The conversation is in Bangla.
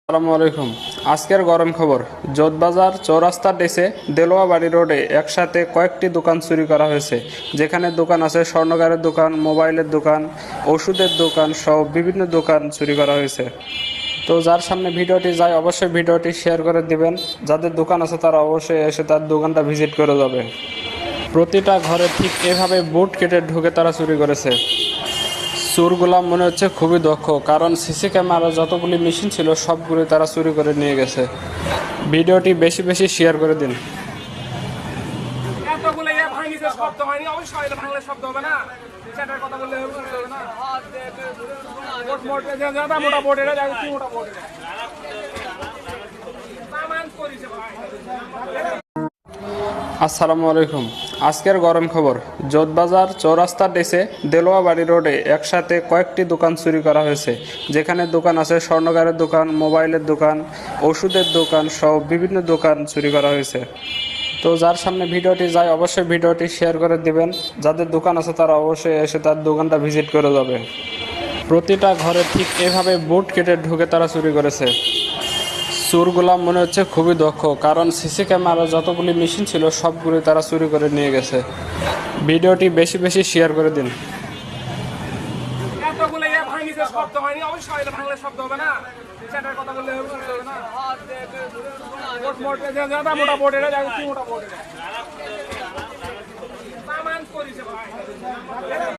আসসালামু আলাইকুম। আজকের গরম খবর, যোধবাজার চৌরাস্তার ডেসে দেলোয়াবাড়ি রোডে একসাথে কয়েকটি দোকান চুরি করা হয়েছে, যেখানে দোকান আছে স্বর্ণকারের দোকান, মোবাইলের দোকান, ওষুধের দোকান সহ বিভিন্ন দোকান চুরি করা হয়েছে। তো যার সামনে ভিডিওটি যায় অবশ্যই ভিডিওটি শেয়ার করে দিবেন। যাদের দোকান আছে তারা অবশ্যই এসে তার দোকানটা ভিজিট করে যাবে। প্রতিটা ঘরে ঠিক এভাবে বুট কেটে ঢুকে তারা চুরি করেছে। চোরগুলা মনে হচ্ছে খুবই দক্ষ, কারণ সিসি ক্যামেরা যতগুলি মেশিন ছিল সবগুলি তারা চুরি করে নিয়ে গেছে। ভিডিওটি বেশি বেশি শেয়ার করে দিন। এতগুলো ভাঙিছে, শব্দ হয়নি, অবশ্যই এটা ভাঙলে শব্দ হবে না। সেটার কথা বললে হবে না। মোটা বোর্ড এটা দেখো, কি মোটা বোর্ড এটা সামান করিছে ভাই। আসসালামু আলাইকুম। আজকের গরম খবর, যোধবাজার চৌরাস্তার ডেসে দেলোয়াবাড়ি রোডে একসাথে কয়েকটি দোকান চুরি করা হয়েছে, যেখানে দোকান আছে স্বর্ণকারের দোকান, মোবাইলের দোকান, ওষুধের দোকান সহ বিভিন্ন দোকান চুরি করা হয়েছে। তো যার সামনে ভিডিওটি যায় অবশ্যই ভিডিওটি শেয়ার করে দিবেন। যাদের দোকান আছে তারা অবশ্যই এসে তার দোকানটা ভিজিট করে যাবে। প্রতিটা ঘরে ঠিক এভাবে বুট কেটে ঢুকে তারা চুরি করেছে। চোরগুলা মনে হচ্ছে খুবই দক্ষ, কারণ সিসি ক্যামেরা যতগুলি মেশিন ছিল সবগুলি তারা চুরি করে নিয়ে গেছে। ভিডিওটি বেশি বেশি শেয়ার করে দিন। এতগুলো ভাঙিছে, শব্দ হয়নি, অবশ্যই এটা ভাঙলে শব্দ হবে না। সেটার কথা বললে হবে না। মোটা বোর্ড এটা দেখো, কি মোটা বোর্ড এটা সামান করিছে ভাই।